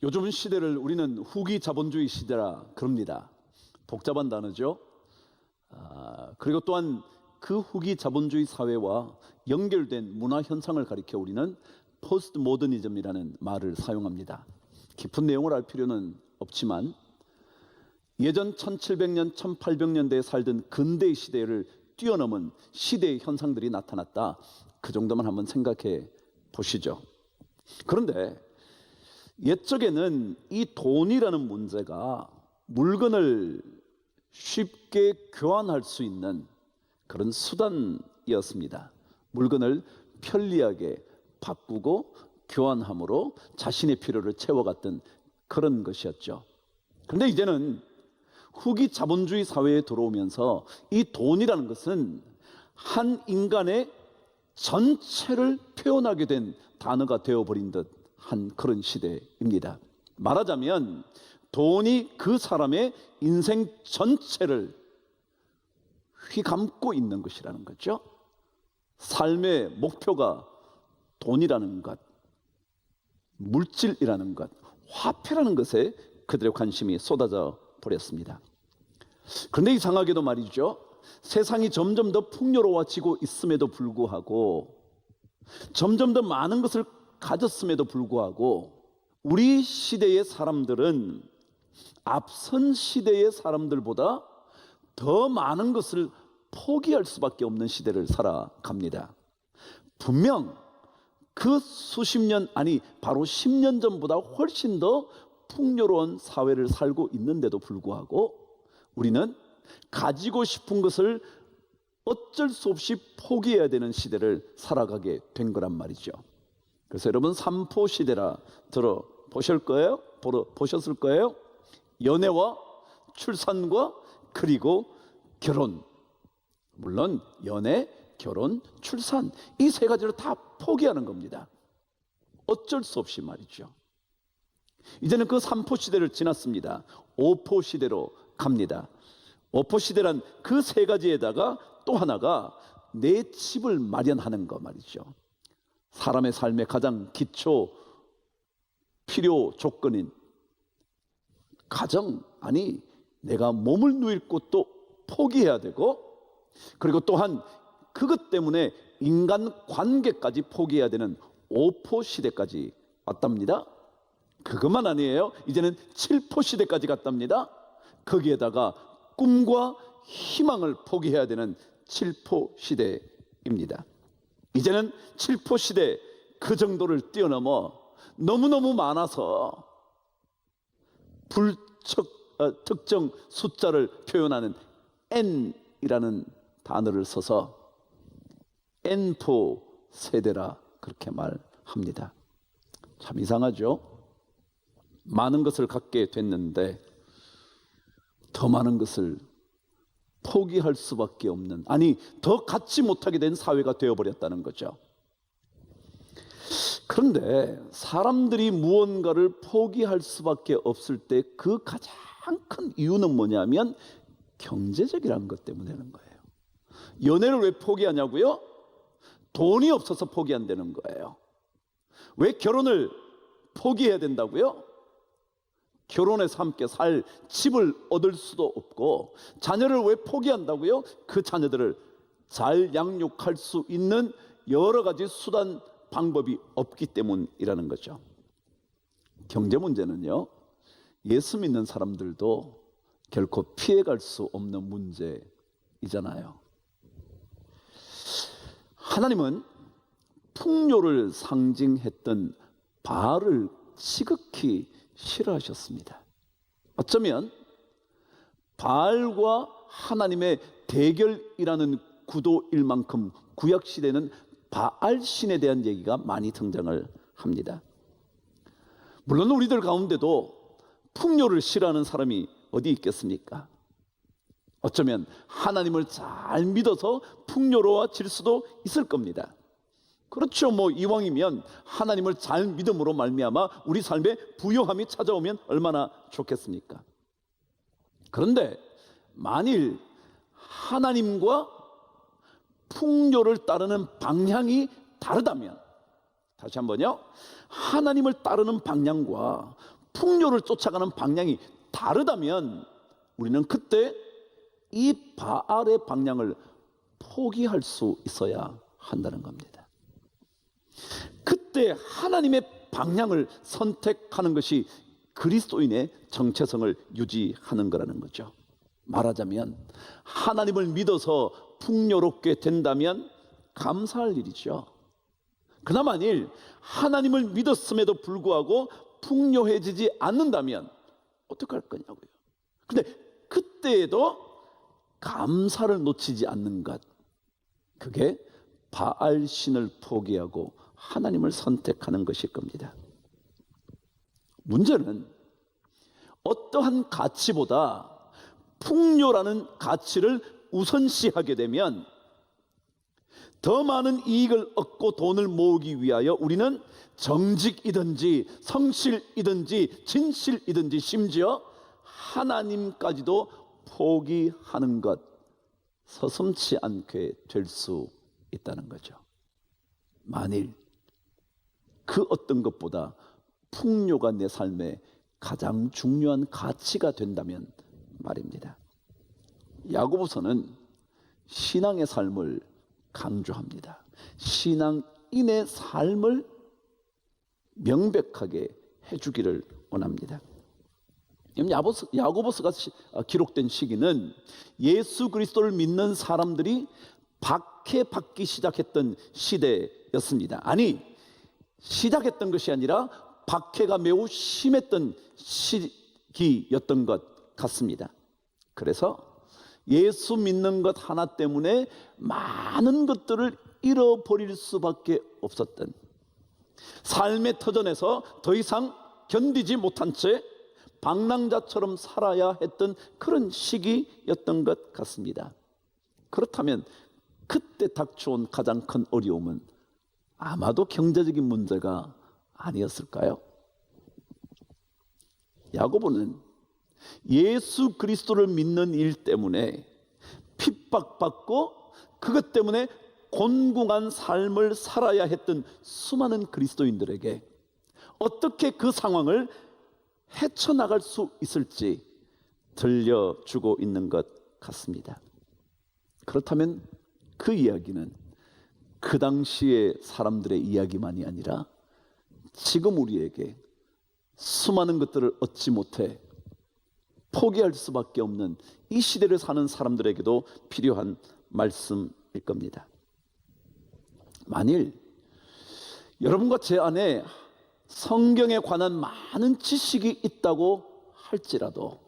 요즘 시대를 우리는 후기 자본주의 시대라 그럽니다. 복잡한 단어죠. 그리고 또한 그 후기 자본주의 사회와 연결된 문화 현상을 가리켜 우리는 포스트 모더니즘이라는 말을 사용합니다. 깊은 내용을 알 필요는 없지만 예전 1700년, 1800년대에 살던 근대의 시대를 뛰어넘은 시대의 현상들이 나타났다. 그 정도만 한번 생각해 보시죠. 그런데 옛적에는 이 돈이라는 문제가 물건을 쉽게 교환할 수 있는 그런 수단이었습니다. 물건을 편리하게 바꾸고 교환함으로 자신의 필요를 채워갔던 그런 것이었죠. 그런데 이제는 후기 자본주의 사회에 들어오면서 이 돈이라는 것은 한 인간의 전체를 표현하게 된 단어가 되어버린 듯 한 그런 시대입니다. 말하자면 돈이 그 사람의 인생 전체를 휘감고 있는 것이라는 거죠. 삶의 목표가 돈이라는 것, 물질이라는 것, 화폐라는 것에 그들의 관심이 쏟아져 버렸습니다. 그런데 이상하게도 말이죠, 세상이 점점 더 풍요로워지고 있음에도 불구하고, 점점 더 많은 것을 가졌음에도 불구하고 우리 시대의 사람들은 앞선 시대의 사람들보다 더 많은 것을 포기할 수밖에 없는 시대를 살아갑니다. 분명 그 수십 년, 아니 바로 10년 전보다 훨씬 더 풍요로운 사회를 살고 있는데도 불구하고 우리는 가지고 싶은 것을 어쩔 수 없이 포기해야 되는 시대를 살아가게 된 거란 말이죠. 그래서 여러분 삼포 시대라 들어보셨을 거예요. 연애와 출산과 그리고 결혼. 물론 연애, 결혼, 출산 이 세 가지를 다 포기하는 겁니다. 어쩔 수 없이 말이죠. 이제는 그 삼포 시대를 지났습니다. 오포 시대로 갑니다. 오포 시대란 그 세 가지에다가 또 하나가 내 집을 마련하는 거 말이죠. 사람의 삶의 가장 기초 필요 조건인 가정, 아니 내가 몸을 누일 곳도 포기해야 되고, 그리고 또한 그것 때문에 인간 관계까지 포기해야 되는 오포 시대까지 왔답니다. 그것만 아니에요. 이제는 칠포 시대까지 갔답니다. 거기에다가 꿈과 희망을 포기해야 되는 칠포 시대입니다. 이제는 칠포 시대 그 정도를 뛰어넘어 너무너무 많아서 특정 숫자를 표현하는 N이라는 단어를 써서 N포 세대라 그렇게 말합니다. 참 이상하죠? 많은 것을 갖게 됐는데 더 많은 것을 포기할 수밖에 없는, 아니 더 갖지 못하게 된 사회가 되어버렸다는 거죠. 그런데 사람들이 무언가를 포기할 수밖에 없을 때 그 가장 큰 이유는 뭐냐면 경제적이라는 것 때문에는 거예요. 연애를 왜 포기하냐고요? 돈이 없어서 포기한다는 거예요. 왜 결혼을 포기해야 된다고요? 결혼해서 함께 살 집을 얻을 수도 없고, 자녀를 왜 포기한다고요? 그 자녀들을 잘 양육할 수 있는 여러 가지 수단, 방법이 없기 때문이라는 거죠. 경제 문제는요, 예수 믿는 사람들도 결코 피해갈 수 없는 문제이잖아요. 하나님은 풍요를 상징했던 바알을 지극히 싫어하셨습니다. 어쩌면 바알과 하나님의 대결이라는 구도일 만큼 구약 시대는 바알 신에 대한 얘기가 많이 등장을 합니다. 물론 우리들 가운데도 풍요를 싫어하는 사람이 어디 있겠습니까? 어쩌면 하나님을 잘 믿어서 풍요로워질 수도 있을 겁니다. 그렇죠. 이왕이면 하나님을 잘 믿음으로 말미암아 우리 삶에 부요함이 찾아오면 얼마나 좋겠습니까? 그런데 만일 하나님과 풍요를 따르는 방향이 다르다면, 다시 한번요, 하나님을 따르는 방향과 풍요를 쫓아가는 방향이 다르다면 우리는 그때 이 바알의 방향을 포기할 수 있어야 한다는 겁니다. 그때 하나님의 방향을 선택하는 것이 그리스도인의 정체성을 유지하는 거라는 거죠. 말하자면 하나님을 믿어서 풍요롭게 된다면 감사할 일이죠. 그러나 만일 하나님을 믿었음에도 불구하고 풍요해지지 않는다면 어떡할 거냐고요. 근데 그때에도 감사를 놓치지 않는 것, 그게 바알 신을 포기하고 하나님을 선택하는 것일 겁니다. 문제는 어떠한 가치보다 풍요라는 가치를 우선시하게 되면 더 많은 이익을 얻고 돈을 모으기 위하여 우리는 정직이든지 성실이든지 진실이든지 심지어 하나님까지도 포기하는 것, 서슴지 않게 될 수 있다는 거죠. 만일 그 어떤 것보다 풍요가 내 삶에 가장 중요한 가치가 된다면 말입니다. 야고보서는 신앙의 삶을 강조합니다. 신앙인의 삶을 명백하게 해주기를 원합니다. 야고보서가 기록된 시기는 예수 그리스도를 믿는 사람들이 박해받기 시작했던 시대였습니다. 아니, 시작했던 것이 아니라 박해가 매우 심했던 시기였던 것 같습니다. 그래서 예수 믿는 것 하나 때문에 많은 것들을 잃어버릴 수밖에 없었던, 삶의 터전에서 더 이상 견디지 못한 채 방랑자처럼 살아야 했던 그런 시기였던 것 같습니다. 그렇다면 그때 닥쳐온 가장 큰 어려움은 아마도 경제적인 문제가 아니었을까요? 야고보는 예수 그리스도를 믿는 일 때문에 핍박받고 그것 때문에 곤궁한 삶을 살아야 했던 수많은 그리스도인들에게 어떻게 그 상황을 헤쳐나갈 수 있을지 들려주고 있는 것 같습니다. 그렇다면 그 이야기는 그 당시의 사람들의 이야기만이 아니라 지금 우리에게 수많은 것들을 얻지 못해 포기할 수밖에 없는 이 시대를 사는 사람들에게도 필요한 말씀일 겁니다. 만일 여러분과 제 안에 성경에 관한 많은 지식이 있다고 할지라도,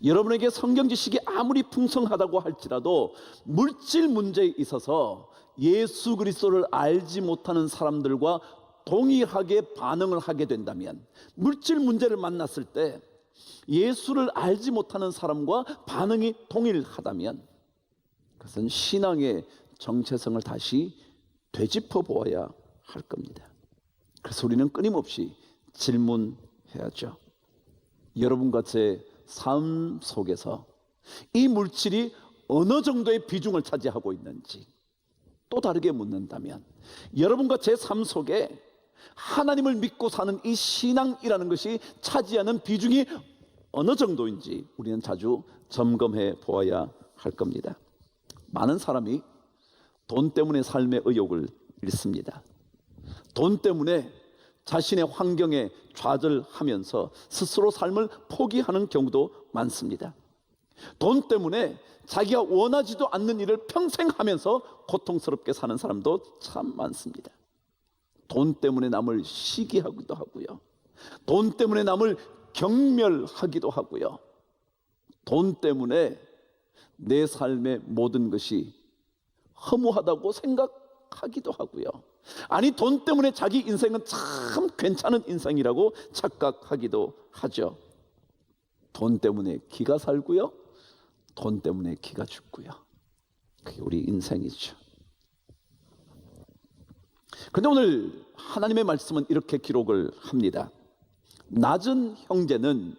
여러분에게 성경 지식이 아무리 풍성하다고 할지라도 물질 문제에 있어서 예수 그리스도를 알지 못하는 사람들과 동일하게 반응을 하게 된다면, 물질 문제를 만났을 때 예수를 알지 못하는 사람과 반응이 동일하다면 그것은 신앙의 정체성을 다시 되짚어 보아야 할 겁니다. 그래서 우리는 끊임없이 질문해야죠. 여러분과 제 삶 속에서 이 물질이 어느 정도의 비중을 차지하고 있는지 또 다르게 묻는다면, 여러분과 제 삶 속에 하나님을 믿고 사는 이 신앙이라는 것이 차지하는 비중이 어느 정도인지 우리는 자주 점검해 보아야 할 겁니다. 많은 사람이 돈 때문에 삶의 의욕을 잃습니다. 돈 때문에 자신의 환경에 좌절하면서 스스로 삶을 포기하는 경우도 많습니다. 돈 때문에 자기가 원하지도 않는 일을 평생 하면서 고통스럽게 사는 사람도 참 많습니다. 돈 때문에 남을 시기하기도 하고요, 돈 때문에 남을 경멸하기도 하고요, 돈 때문에 내 삶의 모든 것이 허무하다고 생각하기도 하고요, 아니 돈 때문에 자기 인생은 참 괜찮은 인생이라고 착각하기도 하죠. 돈 때문에 기가 살고요, 돈 때문에 기가 죽고요. 그게 우리 인생이죠. 그런데 오늘 하나님의 말씀은 이렇게 기록을 합니다. 낮은 형제는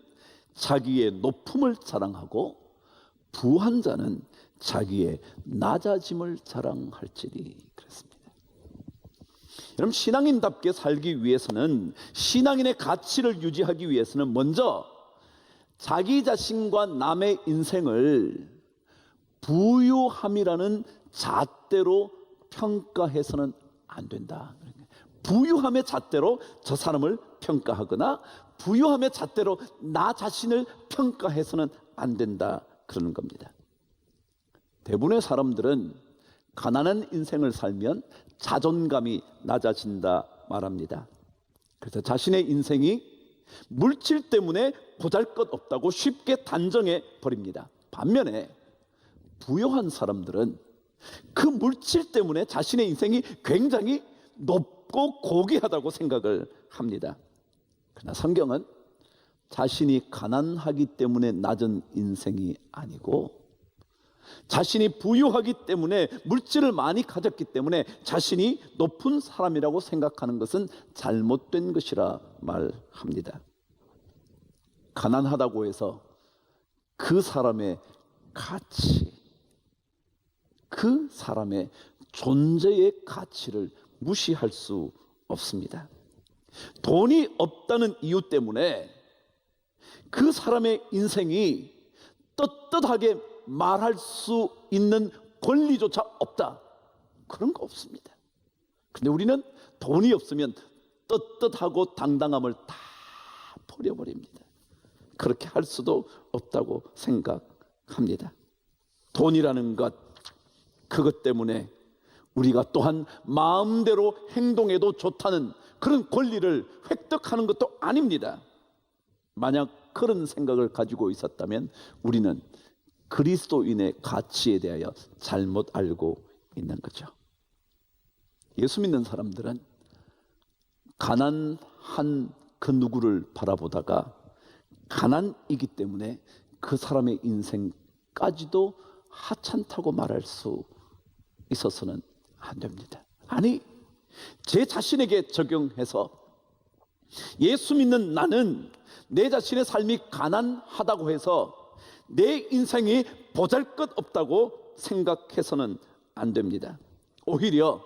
자기의 높음을 자랑하고 부한 자는 자기의 낮아짐을 자랑할지니. 그랬습니다. 여러분, 신앙인답게 살기 위해서는, 신앙인의 가치를 유지하기 위해서는 먼저 자기 자신과 남의 인생을 부유함이라는 잣대로 평가해서는 안 된다. 부유함의 잣대로 저 사람을 평가하거나 부유함의 잣대로 나 자신을 평가해서는 안 된다, 그러는 겁니다. 대부분의 사람들은 가난한 인생을 살면 자존감이 낮아진다 말합니다. 그래서 자신의 인생이 물질 때문에 보잘것없다고 쉽게 단정해 버립니다. 반면에 부유한 사람들은 그 물질 때문에 자신의 인생이 굉장히 높고 고귀하다고 생각을 합니다. 그러나 성경은 자신이 가난하기 때문에 낮은 인생이 아니고, 자신이 부유하기 때문에, 물질을 많이 가졌기 때문에 자신이 높은 사람이라고 생각하는 것은 잘못된 것이라 말합니다. 가난하다고 해서 그 사람의 가치, 그 사람의 존재의 가치를 무시할 수 없습니다. 돈이 없다는 이유 때문에 그 사람의 인생이 떳떳하게 말할 수 있는 권리조차 없다, 그런 거 없습니다. 근데 우리는 돈이 없으면 떳떳하고 당당함을 다 버려버립니다. 그렇게 할 수도 없다고 생각합니다. 돈이라는 것, 그것 때문에 우리가 또한 마음대로 행동해도 좋다는 그런 권리를 획득하는 것도 아닙니다. 만약 그런 생각을 가지고 있었다면 우리는 그리스도인의 가치에 대하여 잘못 알고 있는 거죠. 예수 믿는 사람들은 가난한 그 누구를 바라보다가 가난이기 때문에 그 사람의 인생까지도 하찮다고 말할 수 있어서는 안 됩니다. 아니, 제 자신에게 적용해서 예수 믿는 나는 내 자신의 삶이 가난하다고 해서 내 인생이 보잘것없다고 생각해서는 안 됩니다. 오히려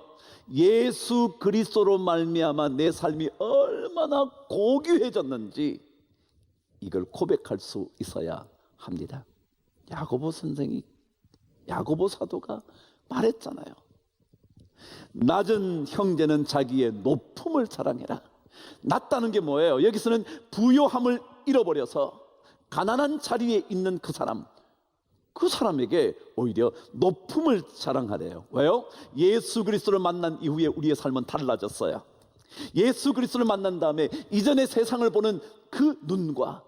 예수 그리스도로 말미암아 내 삶이 얼마나 고귀해졌는지 이걸 고백할 수 있어야 합니다. 야고보 선생이, 야고보 사도가 말했잖아요. 낮은 형제는 자기의 높음을 자랑해라. 낮다는 게 뭐예요? 여기서는 부요함을 잃어버려서 가난한 자리에 있는 그 사람에게 오히려 높음을 자랑하래요. 왜요? 예수 그리스도를 만난 이후에 우리의 삶은 달라졌어요. 예수 그리스도를 만난 다음에 이전의 세상을 보는 그 눈과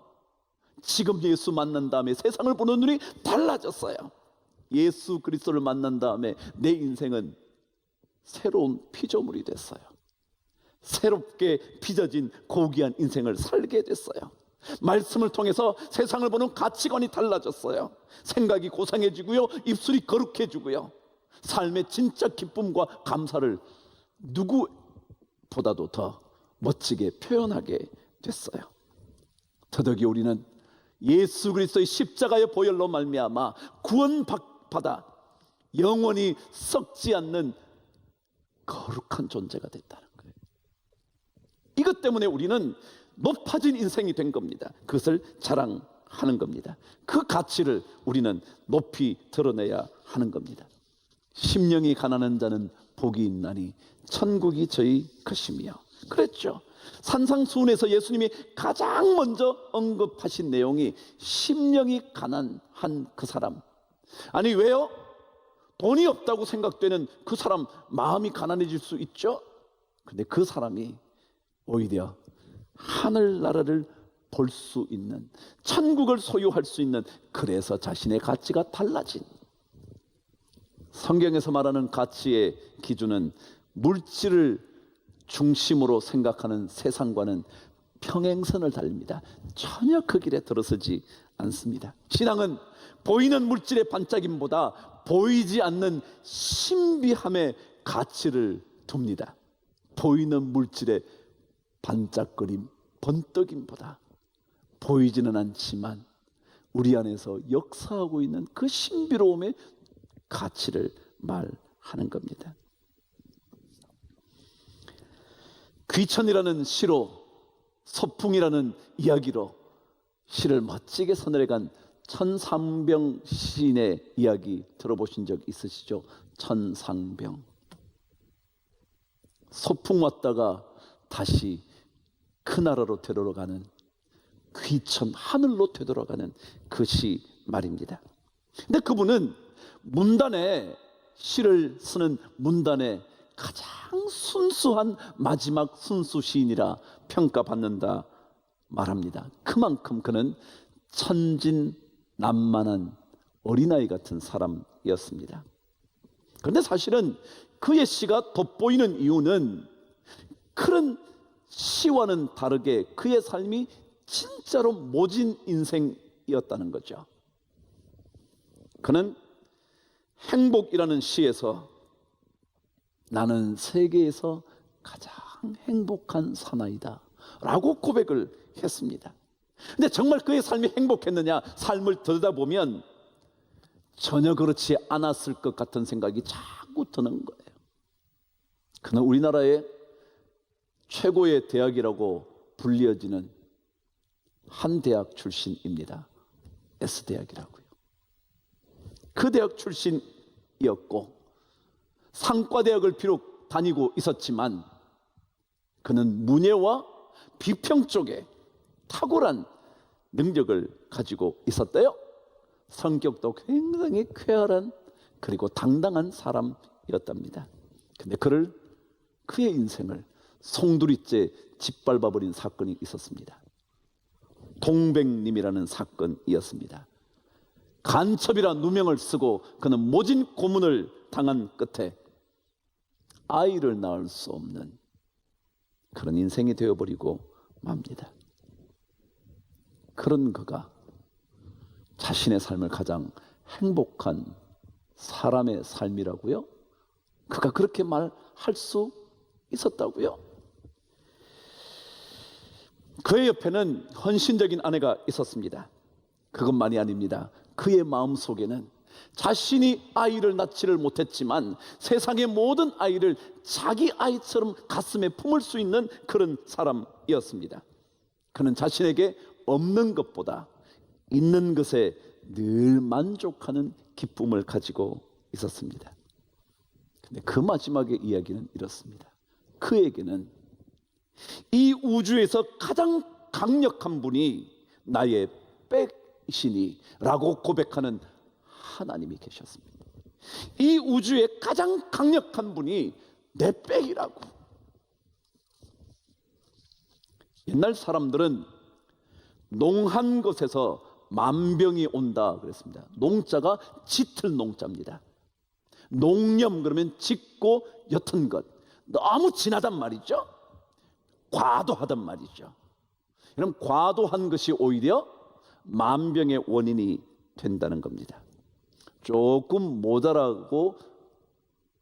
지금 예수 만난 다음에 세상을 보는 눈이 달라졌어요. 예수 그리스도를 만난 다음에 내 인생은 새로운 피조물이 됐어요. 새롭게 빚어진 고귀한 인생을 살게 됐어요. 말씀을 통해서 세상을 보는 가치관이 달라졌어요. 생각이 고상해지고요, 입술이 거룩해지고요, 삶의 진짜 기쁨과 감사를 누구보다도 더 멋지게 표현하게 됐어요. 더더욱이 우리는 예수 그리스도의 십자가의 보혈로 말미암아 구원받아 영원히 썩지 않는 거룩한 존재가 됐다는 거예요. 이것 때문에 우리는 높아진 인생이 된 겁니다. 그것을 자랑하는 겁니다. 그 가치를 우리는 높이 드러내야 하는 겁니다. 심령이 가난한 자는 복이 있나니 천국이 저희 것이며, 그랬죠. 산상수훈에서 예수님이 가장 먼저 언급하신 내용이 심령이 가난한 그 사람. 아니, 왜요? 돈이 없다고 생각되는 그 사람 마음이 가난해질 수 있죠. 근데 그 사람이 오히려 하늘나라를 볼 수 있는, 천국을 소유할 수 있는, 그래서 자신의 가치가 달라진, 성경에서 말하는 가치의 기준은 물질을 중심으로 생각하는 세상과는 평행선을 달립니다. 전혀 그 길에 들어서지 않습니다. 신앙은 보이는 물질의 반짝임보다 보이지 않는 신비함의 가치를 둡니다. 보이는 물질의 반짝거림, 번뜩임보다 보이지는 않지만 우리 안에서 역사하고 있는 그 신비로움의 가치를 말하는 겁니다. 귀천이라는 시로, 서풍이라는 이야기로 시를 멋지게 서늘해간 천상병 시인의 이야기 들어보신 적 있으시죠? 천상병. 소풍 왔다가 다시 그 나라로 되돌아가는, 귀천 하늘로 되돌아가는 그 시 말입니다. 근데 그분은 문단에, 시를 쓰는 문단에 가장 순수한 마지막 순수 시인이라 평가받는다 말합니다. 그만큼 그는 천진난만한 어린아이 같은 사람이었습니다. 그런데 사실은 그의 시가 돋보이는 이유는 그런 시와는 다르게 그의 삶이 진짜로 모진 인생이었다는 거죠. 그는 행복이라는 시에서 나는 세계에서 가장 행복한 사나이다 라고 고백을 했습니다. 근데 정말 그의 삶이 행복했느냐, 삶을 들여다보면 전혀 그렇지 않았을 것 같은 생각이 자꾸 드는 거예요. 그는 우리나라의 최고의 대학이라고 불리어지는 한 대학 출신입니다. S대학이라고요. 그 대학 출신이었고 상과대학을 비록 다니고 있었지만 그는 문예와 비평 쪽에 탁월한 능력을 가지고 있었대요. 성격도 굉장히 쾌활한, 그리고 당당한 사람이었답니다. 근데 그의 인생을 송두리째 짓밟아버린 사건이 있었습니다. 동백님이라는 사건이었습니다. 간첩이라 누명을 쓰고 그는 모진 고문을 당한 끝에 아이를 낳을 수 없는 그런 인생이 되어버리고 맙니다. 그런 그가 자신의 삶을 가장 행복한 사람의 삶이라고요? 그가 그렇게 말할 수 있었다고요? 그의 옆에는 헌신적인 아내가 있었습니다. 그것만이 아닙니다. 그의 마음속에는 자신이 아이를 낳지를 못했지만 세상의 모든 아이를 자기 아이처럼 가슴에 품을 수 있는 그런 사람이었습니다. 그는 자신에게 없는 것보다 있는 것에 늘 만족하는 기쁨을 가지고 있었습니다. 근데 그 마지막의 이야기는 이렇습니다. 그에게는 이 우주에서 가장 강력한 분이 나의 백이시니 라고 고백하는 하나님이 계셨습니다. 이 우주에 가장 강력한 분이 내 백이라고. 옛날 사람들은 농한 것에서 만병이 온다 그랬습니다. 농자가 짙을 농자입니다. 농염 그러면 짙고 옅은 것, 너무 진하단 말이죠. 과도하단 말이죠. 그럼 과도한 것이 오히려 만병의 원인이 된다는 겁니다. 조금 모자라고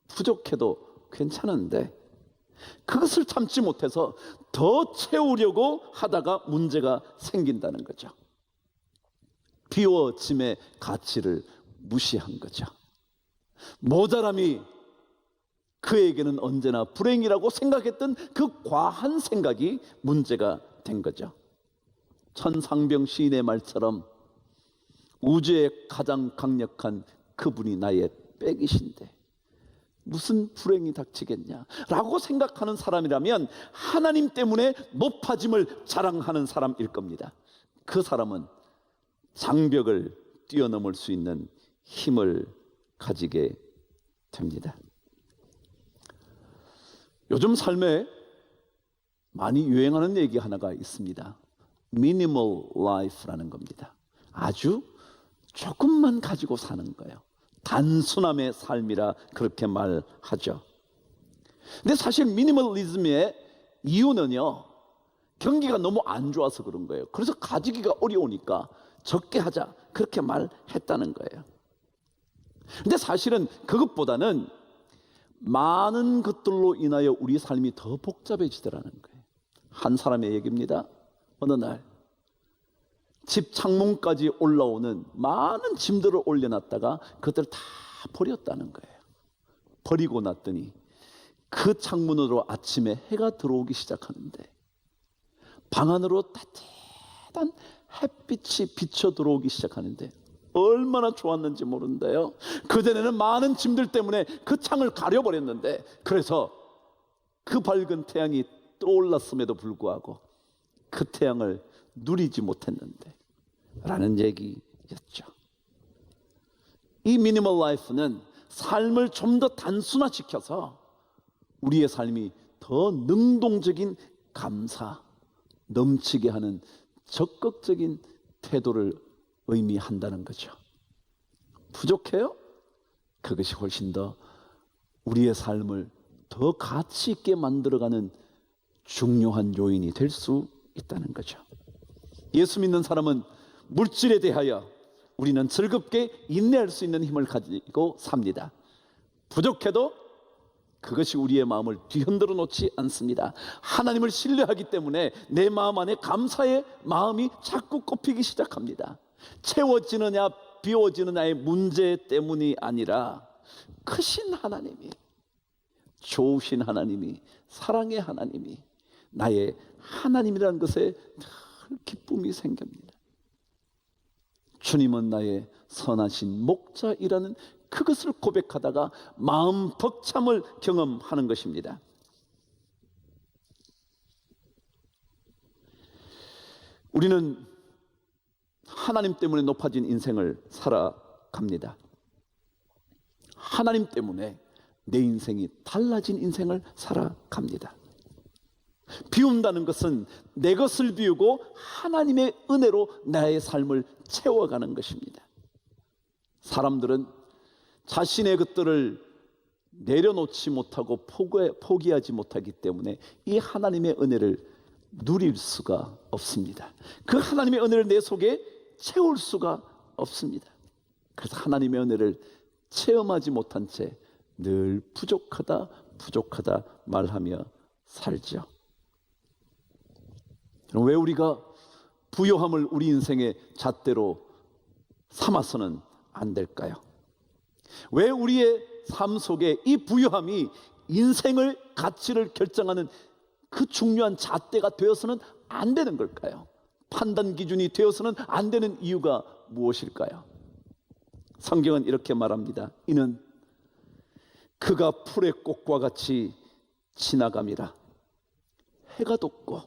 부족해도 괜찮은데 그것을 참지 못해서 더 채우려고 하다가 문제가 생긴다는 거죠. 비워짐의 가치를 무시한 거죠. 모자람이 그에게는 언제나 불행이라고 생각했던 그 과한 생각이 문제가 된 거죠. 천상병 시인의 말처럼 우주의 가장 강력한 그분이 나의 백이신데 무슨 불행이 닥치겠냐 라고 생각하는 사람이라면 하나님 때문에 높아짐을 자랑하는 사람일 겁니다. 그 사람은 장벽을 뛰어넘을 수 있는 힘을 가지게 됩니다. 요즘 삶에 많이 유행하는 얘기 하나가 있습니다. 미니멀 라이프라는 겁니다. 아주 조금만 가지고 사는 거예요. 단순함의 삶이라 그렇게 말하죠. 근데 사실 미니멀리즘의 이유는요, 경기가 너무 안 좋아서 그런 거예요. 그래서 가지기가 어려우니까 적게 하자 그렇게 말했다는 거예요. 근데 사실은 그것보다는 많은 것들로 인하여 우리 삶이 더 복잡해지더라는 거예요. 한 사람의 얘기입니다. 어느 날 집 창문까지 올라오는 많은 짐들을 올려놨다가 그것들을 다 버렸다는 거예요. 버리고 났더니 그 창문으로 아침에 해가 들어오기 시작하는데 방 안으로 따뜻한 햇빛이 비쳐 들어오기 시작하는데 얼마나 좋았는지 모르는데요. 그전에는 많은 짐들 때문에 그 창을 가려버렸는데, 그래서 그 밝은 태양이 떠올랐음에도 불구하고 그 태양을 누리지 못했는데 라는 얘기였죠. 이 미니멀 라이프는 삶을 좀 더 단순화시켜서 우리의 삶이 더 능동적인 감사, 넘치게 하는 적극적인 태도를 의미한다는 거죠. 부족해요? 그것이 훨씬 더 우리의 삶을 더 가치 있게 만들어가는 중요한 요인이 될 수 있다는 거죠. 예수 믿는 사람은 물질에 대하여 우리는 즐겁게 인내할 수 있는 힘을 가지고 삽니다. 부족해도 그것이 우리의 마음을 뒤흔들어 놓지 않습니다. 하나님을 신뢰하기 때문에 내 마음 안에 감사의 마음이 자꾸 꼽히기 시작합니다. 채워지느냐 비워지느냐의 문제 때문이 아니라 크신 하나님이, 좋으신 하나님이, 사랑의 하나님이 나의 하나님이라는 것에 늘 기쁨이 생깁니다. 주님은 나의 선하신 목자이라는 그것을 고백하다가 마음 벅참을 경험하는 것입니다. 우리는 하나님 때문에 높아진 인생을 살아갑니다. 하나님 때문에 내 인생이 달라진 인생을 살아갑니다. 비운다는 것은 내 것을 비우고 하나님의 은혜로 나의 삶을 채워가는 것입니다. 사람들은 자신의 것들을 내려놓지 못하고 포기하지 못하기 때문에 이 하나님의 은혜를 누릴 수가 없습니다. 그 하나님의 은혜를 내 속에 채울 수가 없습니다. 그래서 하나님의 은혜를 체험하지 못한 채 늘 부족하다 부족하다 말하며 살죠. 왜 우리가 부요함을 우리 인생의 잣대로 삼아서는 안 될까요? 왜 우리의 삶 속에 이 부요함이 인생을 가치를 결정하는 그 중요한 잣대가 되어서는 안 되는 걸까요? 판단 기준이 되어서는 안 되는 이유가 무엇일까요? 성경은 이렇게 말합니다. 이는 그가 풀의 꽃과 같이 지나감이라. 해가 돋고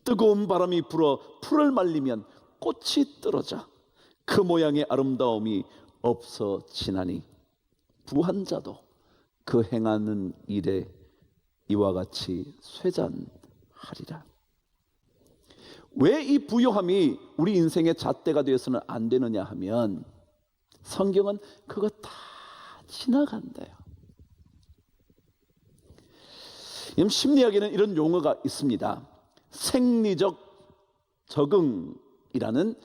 뜨거운 바람이 불어 풀을 말리면 꽃이 떨어져 그 모양의 아름다움이 없어지나니 부한 자도 그 행하는 일에 이와 같이 쇠잔하리라. 왜 이 부요함이 우리 인생의 잣대가 되어서는 안 되느냐 하면 성경은 그거 다 지나간대요. 심리학에는 이런 용어가 있습니다. 생리적 적응이라는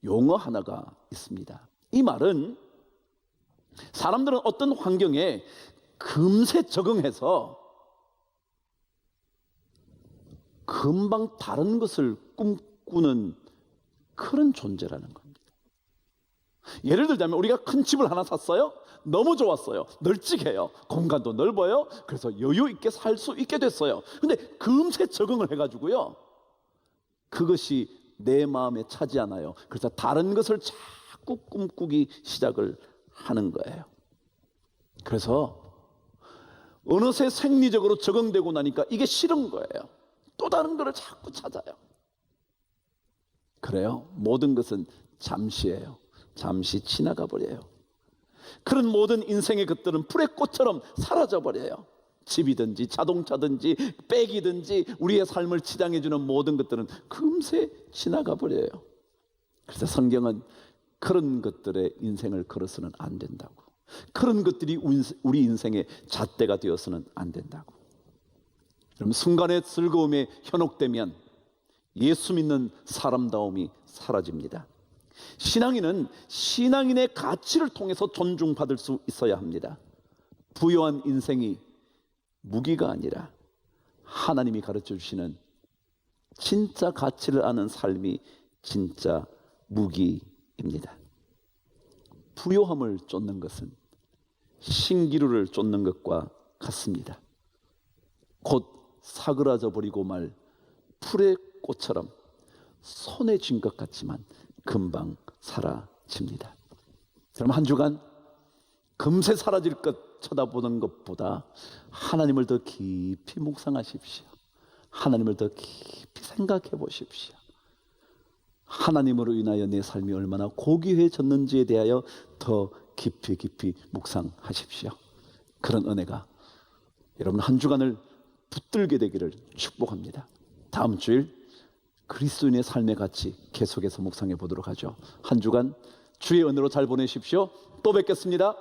용어 하나가 있습니다. 이 말은 사람들은 어떤 환경에 금세 적응해서 금방 다른 것을 꿈꾸는 그런 존재라는 겁니다. 예를 들자면 우리가 큰 집을 하나 샀어요. 너무 좋았어요. 널찍해요. 공간도 넓어요. 그래서 여유 있게 살 수 있게 됐어요. 근데 금세 적응을 해가지고요, 그것이 내 마음에 차지 않아요. 그래서 다른 것을 자꾸 꿈꾸기 시작을 하는 거예요. 그래서 어느새 생리적으로 적응되고 나니까 이게 싫은 거예요. 또 다른 것을 자꾸 찾아요. 그래요. 모든 것은 잠시예요. 잠시 지나가 버려요. 그런 모든 인생의 것들은 풀의 꽃처럼 사라져 버려요. 집이든지 자동차든지 백이든지 우리의 삶을 지장해주는 모든 것들은 금세 지나가 버려요. 그래서 성경은 그런 것들의 인생을 걸어서는 안 된다고, 그런 것들이 우리 인생의 잣대가 되어서는 안 된다고. 그럼 순간의 즐거움에 현혹되면 예수 믿는 사람다움이 사라집니다. 신앙인은 신앙인의 가치를 통해서 존중받을 수 있어야 합니다. 부요한 인생이 무기가 아니라 하나님이 가르쳐 주시는 진짜 가치를 아는 삶이 진짜 무기입니다. 부요함을 쫓는 것은 신기루를 쫓는 것과 같습니다. 곧 사그라져 버리고 말 풀의 꽃처럼 손에 쥔 것 같지만 금방 사라집니다. 그럼 한 주간 금세 사라질 것 쳐다보는 것보다 하나님을 더 깊이 묵상하십시오. 하나님을 더 깊이 생각해 보십시오. 하나님으로 인하여 내 삶이 얼마나 고귀해졌는지에 대하여 더 깊이 묵상하십시오. 그런 은혜가 여러분 한 주간을 붙들게 되기를 축복합니다. 다음 주일 그리스도인의 삶의 가치 계속해서 묵상해 보도록 하죠. 한 주간 주의 은혜로 잘 보내십시오. 또 뵙겠습니다.